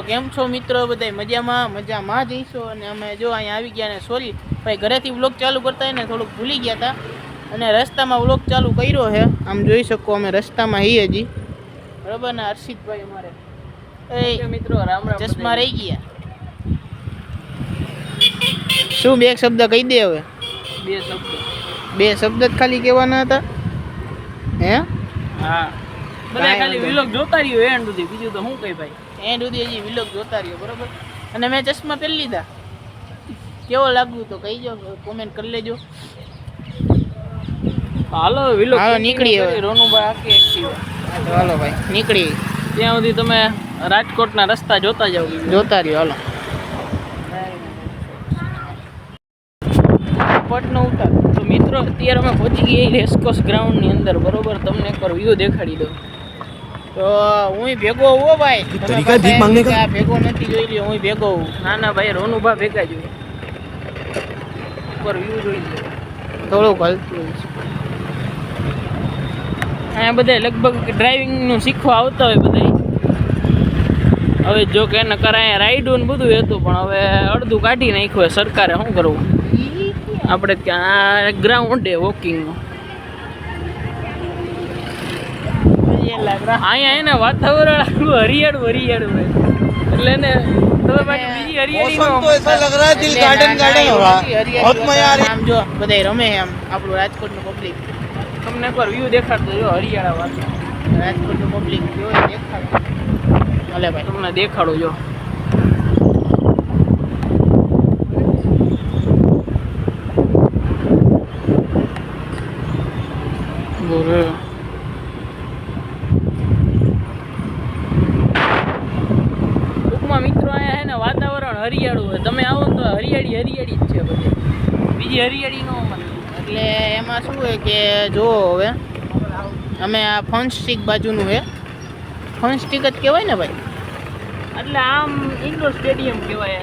કેમ છો મિત્રો? બધા મજામાં જઈશો. અને અમે જો અહીંયા આવી ગયા ને સોરી ભાઈ ઘરેથી વ્લોગ ચાલુ કરતા હોય ને થોડુંક ભૂલી ગયા હતા અને રસ્તામાં વ્લોગ ચાલુ કર્યો છે. આમ જોઈ શકો અમે રસ્તામાં હી હજી બરાબર ને. હર્ષિતભાઈ અમારે મિત્રો રામ રામ ચશ્મા રહી ગયા. શું બે શબ્દ કહી દે હવે? બે શબ્દ જ ખાલી કહેવાના હતા હે? હા બધા ખાલી વ્લોગ જોતા રહ્યો એન્ડ સુધી, બીજું તો શું કઈ ભાઈ. એન્ડ સુધી હજી વ્લોગ જોતા રહ્યો બરોબર. અને મેં ચશ્મા પહેરી લીધા. કેવો લાગ્યું તો કહીજો, કોમેન્ટ કરી લેજો. હાલો વ્લોગ હાલો નીકળી હવે. રોનુભાઈ આખી એક્ટિવ. હાલો ભાઈ નીકળી. ત્યાં સુધી તમે રાજકોટના રસ્તા જોતા જાવ, જોતા રહ્યો. હાલો પટનો ઉતાર. તો મિત્રો અત્યારે અમે પહોંચી ગયા રેસકોર્સ ગ્રાઉન્ડની અંદર બરોબર. તમને એકવાર વ્યૂ દેખાડી દઉં. તો હું ભેગો હોઉં ભાઈ, ભેગો નથી જોઈ લ્યો. હું ભેગો હોઉં. ના ભાઈ રોનુભા ભેગા જોઈ. ઉપર વ્યૂ જોઈ લો થોડુંક હલતું હોય છે. અહીંયા બધા લગભગ ડ્રાઇવિંગનું શીખવા આવતા હોય બધા. હવે જો કે એને કરાય રાઈડું ને બધું હતું, પણ હવે અડધું કાઢી નાખ્યું હોય સરકારે. શું કરવું આપણે ત્યાં ગ્રાઉન્ડ એ વોકિંગનું. અહીંયા એને વાતાવરણ આખું હરિયાળું હોય એટલે ને તમે બાકી બીજી હરિયાળી આમ જો બધા રમે આમ આપણું રાજકોટનું પબ્લિક. તમને એકવાર વ્યૂ દેખાડતો જો હરિયાળા વાતાવરણ રાજકોટનું પબ્લિક જો દેખાડો. ભલે ભાઈ તમને દેખાડો જો. ટૂંકમાં મિત્રો અહીંયા છે ને વાતાવરણ હરિયાળું હોય. તમે આવો તો હરિયાળી જ છે બધી, બીજી હરિયાળી ન મળે. એટલે એમાં શું હોય કે જો હવે અમે આ ફન સ્ટીક બાજુનું છે. ફન સ્ટીક જ કહેવાય ને ભાઈ, એટલે આમ ઇન્ડોર સ્ટેડિયમ કહેવાય.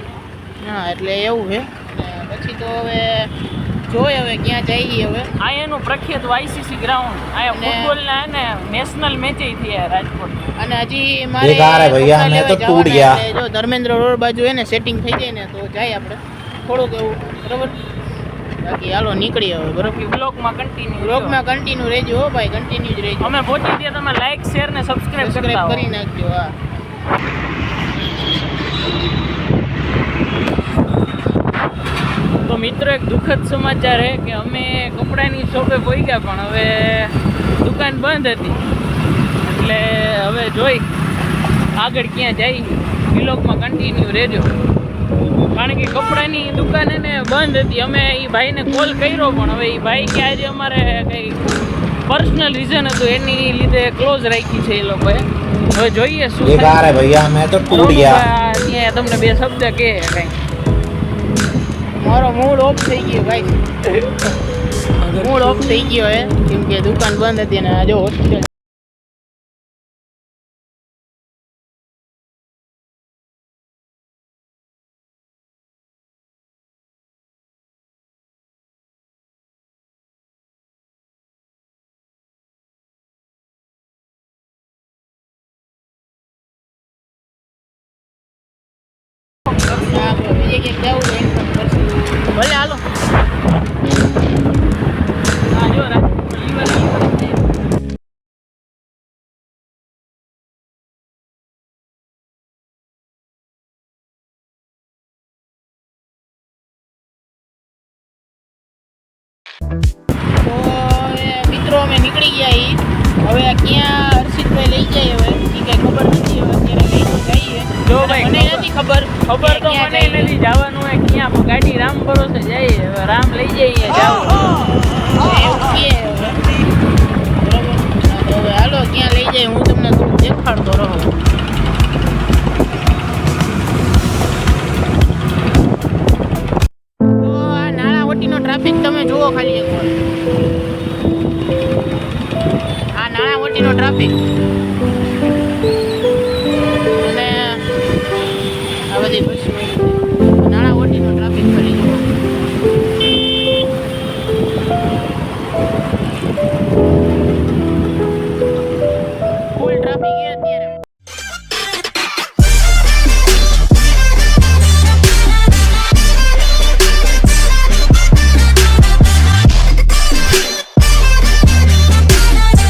હા એટલે એવું છે. પછી તો હવે જોઈએ હવે ક્યાં જઈએ. હવે અહીંયાનું પ્રખ્યાત વાયસીસી ગ્રાઉન્ડ, અહીંયા ફૂટબોલના ને નેશનલ મેચ થયા રાજકોટ. અને હજી મારે જો ધર્મેન્દ્ર રોડ બાજુ એને સેટિંગ થઈ જાય ને તો જાય આપણે થોડુંક એવું બરાબર. બાકી હાલો નીકળી હવે બરાબર. બ્લોગમાં કન્ટિન્યુ રહેજો હો ભાઈ, કન્ટિન્યુ જ રહેજો. અમે પહોંચી ગયા, તમે લાઈક શેર ને સબસ્ક્રાઇબ કરી નાખજો. હા તો મિત્રો એક દુઃખદ સમાચાર છે કે અમે કપડાની શોપે પહોંચ્યા પણ હવે દુકાન બંધ હતી. એટલે હવે જોઈ આગળ ક્યાં જાય. વ્લોગમાં કન્ટિન્યુ રહેજો, કારણ કે કપડાની દુકાન એને બંધ હતી. અમે એ ભાઈને કોલ કર્યો પણ હવે એ ભાઈ કે આજે અમારે કંઈ પર્સનલ રીઝન હતું એની લીધે ક્લોઝ રાખી છે એ લોકોએ. હવે જોઈએ શું ત્યાં તમને બે શબ્દ કહે કંઈ. મારો મૂડ ઓફ થઈ ગયો ભાઈ, મૂડ ઓફ થઈ ગયો હે કેમ કે દુકાન બંધ હતી ને જો હોસ્પિટલ. બીજે ક્યાંક જવું હોય ઇન્ફોર્મ કરશું. ભલે હાલો. હા જો તો મિત્રો અમે નીકળી ગયા. હવે ક્યાં હર્ષિતભાઈ લઈ જાય હવે એ કઈ ખબર નથી. હવે અત્યારે લઈને જઈએ. જો ભાઈ મને નથી ખબર તો મને નથી જવાનું હોય ક્યાં. ગાડી રામ ભરોસે જઈએ. હવે રામ લઈ જઈએ જાવ એવું કહે હવે બરોબર. હવે હાલો ક્યાં લઈ જાય હું તમને થોડું દેખાડતો રહો. તો આ નાણાવટીનો ટ્રાફિક તમે જુઓ ખાલી એકવાર. આ નાણાવટીનો ટ્રાફિક